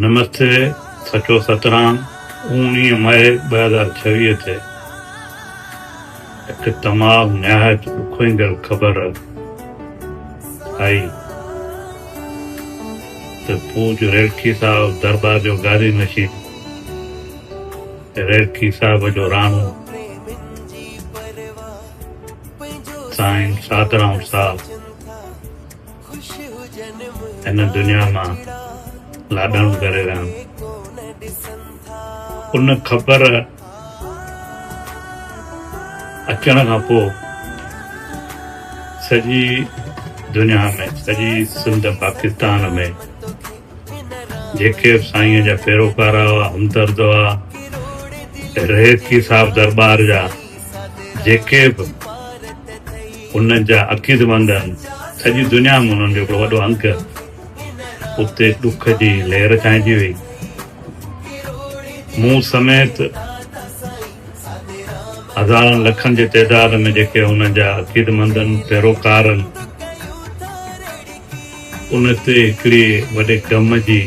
नमस्ते Sacho Satram 19 May 2026 ते एक तमाम निहायत ॾुखोईंदड़ ख़बर आई त पूज रेड़की साहब दरबार जो गादी नशीन रेड़की साहब जो राणो साईं सातराम साहब इन दुनिया मां लाॾाणो करे रहिया। उन ख़बर अचण खां पोइ सॼी दुनिया में, सॼी सिंध पाकिस्तान में जेके बि साईंअ जा पैरोकार हुआ, हमदर्द हुआ, रेड़की साहब दरबार जा जेके बि उन्हनि जा अक़ीदतमंद आहिनि, सॼी दुनिया में उन्हनि जो हिकिड़ो वॾो अंक उते ॾुख जी लहर छांइजी वई। मूं समेत हज़ारनि लखनि जे तइदाद में जेके हुन जा अक़ीदतमंद आहिनि, पैरोकार आहिनि, उन ते हिकिड़ी वॾे ग़म जी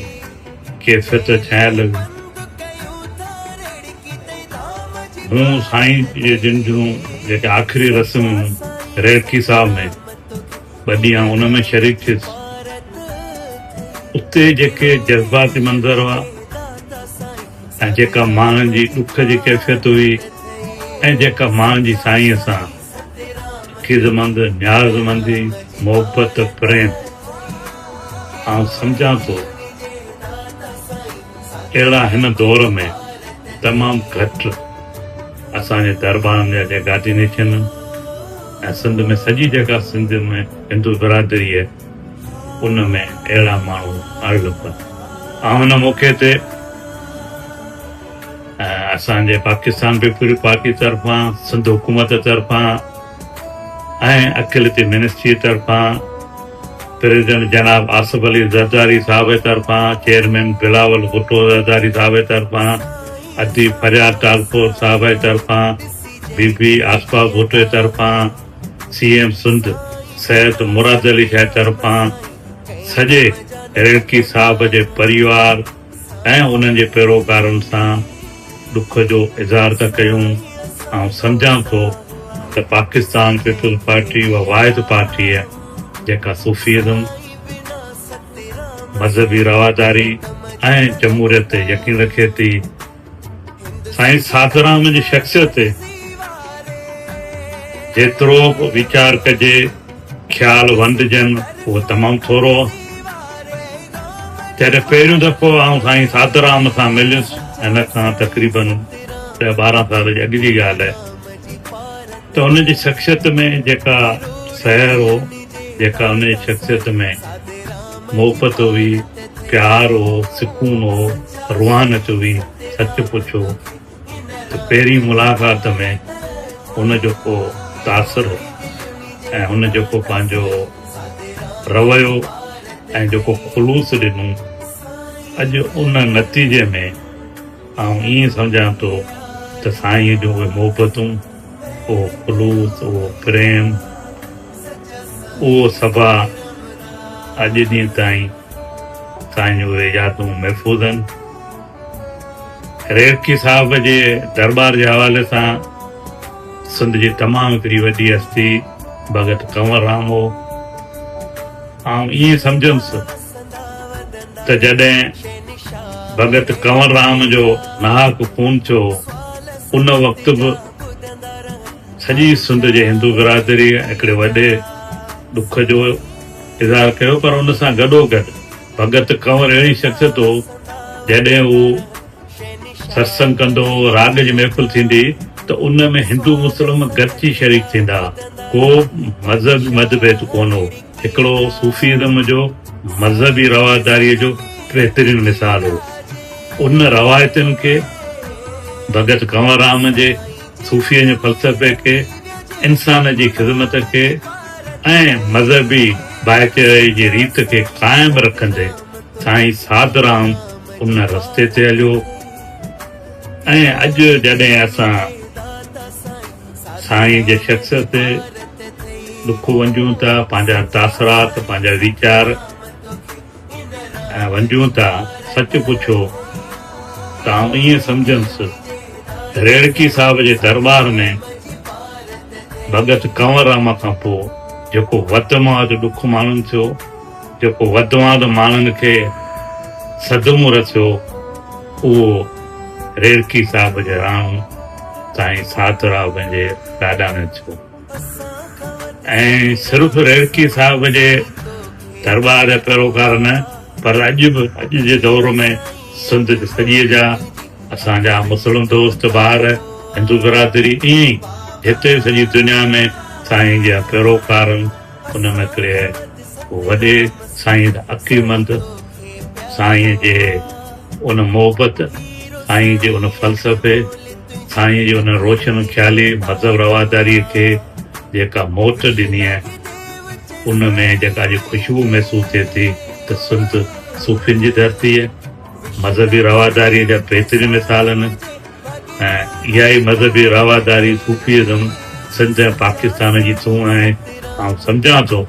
कैफ़ियत छाइल हूं साईं जे जिन जूं जेके आख़िरी रस्म रेड़की साहब में 2 ॾींहं उन में शरीक थियुसि। उते जेके जज़्बाती मंज़र हुआ ऐं जेका माण्हुनि जी ॾुख जी कैफ़ियत हुई ऐं जेका माण्हुनि जी साईंअ सां अक़ीदतमंद, न्याज़मंदी, मोहबत, प्रेम, आउं सम्झां थो अहिड़ा हिन दौर में तमामु घटि असांजे दरबारनि जा जेका गादीनशीन ऐं सिंध में सॼी जेका सिंध में हिंदू बिरादरी आहे उन में अहिड़ा माण्हू आयल पिया। ऐं हिन मौक़े ते असांजे पाकिस्तान पीपुल्स पार्टी तरफ़ां, सिंध हुकूमत तरफ़ां ऐं अखिलती मिनिस्ट्री तरफ़ां, प्रेसिडेंट जनाब आसिफ अली ज़रदारी साहब जे तरफ़ां, चेयरमैन बिलावल भुट्टो ज़रदारी साहब जे तरफ़ां, अदीब फरियाद टालपुर साहब जे तरफ़ां, बीबी आसफा भुट्टो जे तरफ़ां, CM सिंध सैयद मुराद अली शाह तरफ़ां सॼे रेड़की साहब जे परिवार ऐं उन्हनि जे पैरोकारनि सां ॾुख जो इज़हार था कयूं। ऐं सम्झां थो त पाकिस्तान पीपुल्स पार्टी उहा वाहिद पार्टी आहे जेका सूफ़ीज़म, मज़हबी रवादारी ऐं जमहूरियत ते यकीन रखे थी। साईं सातराम जी शख़्सियत ते जेतिरो बि वीचार कजे, ख़्याल वंडिजनि, उहो तमामु थोरो। जॾहिं पहिरियों दफ़ो आउं साईं सातराम सां मिलियुसि, हिन खां तक़रीबन 10-12 साल जी अॻु जी ॻाल्हि आहे, त हुनजी शख़्सियत में जेका सहर हो, जेका हुनजी शख़्सियत में मोहबत हुई, प्यार हो, सुकून हो, रुहानत हुई, सच पुछो त पहिरीं मुलाक़ात में हुन जो को तासुर ऐं हुन जेको पंहिंजो रवैयो ऐं जेको ख़ुलूस ॾिनो, अॼु उन नतीजे में आउं ईअं सम्झां थो त साईं जूं उहे मोहबतूं, उहो ख़ुलूस, उहो प्रेम, उहो सभा अॼु ॾींहं ताईं साईं जूं उहे यादूं महफ़ूज़ आहिनि। रेड़की साहब जे दरबार जे हवाले सां सिंध जी तमामु हिकिड़ी वॾी हस्ती भगत कंवर राम हो। ऐं ईअं सम्झुसि त जॾहिं भगत कंवर राम जो नाहक खून थियो, उन वक़्तु बि सॼी सिंध जे हिंदू बिरादरी हिकिड़े वॾे ॾुख जो इज़हार कयो। पर उन सां गॾोगॾु भगत कंवर अहिड़ी शख़्सियत हो, जॾहिं हू सत्संग कंदो, राग जी महफ़िल थींदी त उन में हिंदू मुस्लिम गॾिजी शरीक थींदा। को मज़हबी मतभेद कोन हो। हिकिड़ो सूफ़ीज़म जो, मज़हबी रवादारीअ जो बहितरीन मिसाल हो। उन रवायतुनि खे, भगत कंवर राम जे सूफ़ीअ जे फ़लसफ़े खे, इंसान जी ख़िदमत खे ऐं मज़हबी भाईचारे जी रीत खे क़ाइमु रखंदे साईं सातराम उन रस्ते ते हलियो। ऐं अॼु जॾहिं असां साईं जे शख़्सियत ते ॾुख वंझूं था, पंहिंजा तासरात, पंहिंजा वीचार वंझूं था, सच पुछो त आउं ईअं सम्झंदुसि रेड़की साहिब जे दरबार में भगत कंवरराम खां पोइ जेको वधि मां वधि ॾुख माण्हुनि थियो, जेको वधि मां वधि माण्हुनि खे सदमो रसियो, उहो रेड़की साहिब जे राणो साईं साधूराम जे ॾाॾा में थियो। ऐं सिर्फ़ु रेड़की साहिब जे दरबार जा पैरोकार न, पर अॼु जे दौर में सिंध सॼीअ जा असांजा मुस्लिम दोस्त ॿार हिंदू बिरादरी ईअं ई हिते सॼी दुनिया में साईं जा पैरोकार उन में हिकिड़े वॾे साईं अकीमंद साईं जे उन मोहबत, साईं जे उन फ़लसफ़े, साईं जे उन रोशन ख़्याली मज़हब रवादारीअ खे जेका मोट ॾिनी आहे, उन में जेका ख़ुशबू महसूसु थिए थी त सिंध सूफ़ियुनि जी धरती आहे। मज़हबी रवादारीअ जा बहितरीन मिसाल आहिनि ऐं इहा ई मज़हबी रवादारी सूफ़ीज़म सिंध ऐं पाकिस्तान जी तूं आहे। ऐं सम्झां थो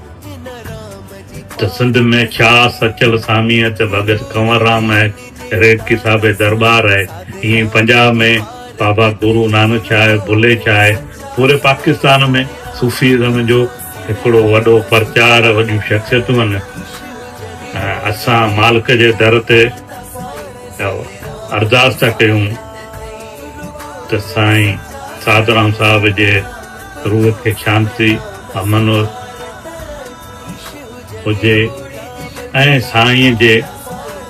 त सिंध में छा सचल सामी आहे त भगत कंवरराम आहे, रेड़की साहिब जो दरबार आहे। ईअं पंजाब में बाबा गुरु नानक शाह आहे, बुले शाह आहे। पूरे पाकिस्तान में सूफ़ीज़म जो हिकिड़ो वॾो प्रचार, वॾियूं शख़्सियतूं आहिनि। असां मालिक जे दर ते अरदास था कयूं त साईं साधूराम साहिब जे रूह खे शांती अमन हुजे ऐं साईं जे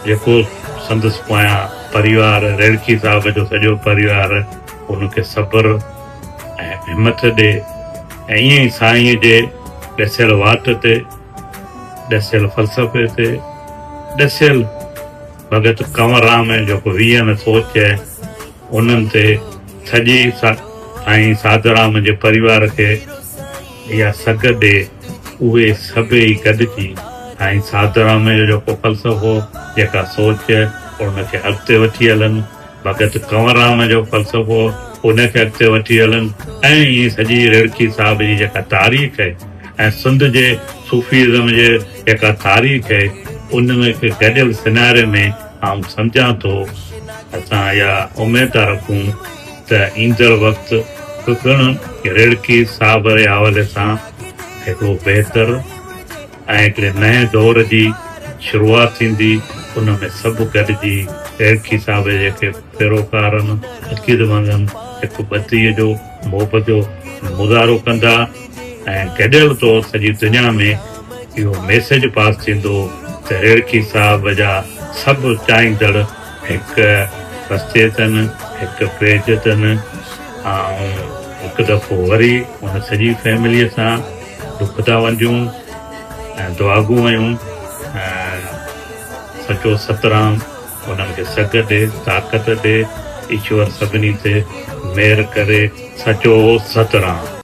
जेको संदसि पोयां परिवार रेड़की साहिब जो सॼो परिवार उनखे सब्र ऐं हिमत ॾे। ऐं ईअं ई साईं जे ॾसियल वाट ते, ॾसियल फ़लसफ़े ते, ॾसियल भगत कंवरराम जेको वीह में सोच आहे, उन्हनि ते सॼी साईं साधूराम जे परिवार खे इहा सघ ॾे। उहे सभई गॾिजी साईं साधूराम जो जेको फ़लसफ़ो, जेका सोच उनखे अॻिते वठी हलनि, भगत कंवरराम जो फ़लसफ़ो उनखे अॻिते वठी हलनि। ऐं इहे सॼी रेड़की साहिब जी जेका तारीख़ आहे ऐं सिंध जे सूफ़ीज़म जे जेका तारीख़ आहे, उनमें गॾियल सिनारे में आउं सम्झां थो असां इहा उमेद था रखूं त ईंदड़ वक़्तु पिणु रेड़की साहिब जे हवाले सां हिकिड़ो बहितर ऐं हिकिड़े नए दौर जी शुरूआति थींदी। उन में सभु गॾिजी रेड़की साहिब जे जेके पैरोकार आहिनि, अक़ीदतमंद आहिनि, हिकु ॿधीअ जो मोहबत जो मुज़ाहिरो कंदा ऐं गॾियल तौरु सॼी दुनिया में इहो मैसेज पास थींदो त रेड़की साहिब जा सभु चाहींदड़ हिकु रस्ते अथनि, हिकु पेज अथनि। ऐं हिकु दफ़ो वरी उन सॼी फैमिलीअ सां दुख था वंझूं ऐं दुआगूं आहियूं। सचो सतराम उन्हनि खे सघ ॾे, ताक़त ॾे। ईश्वर सभिनी ते महिर करे। सचो सतराम।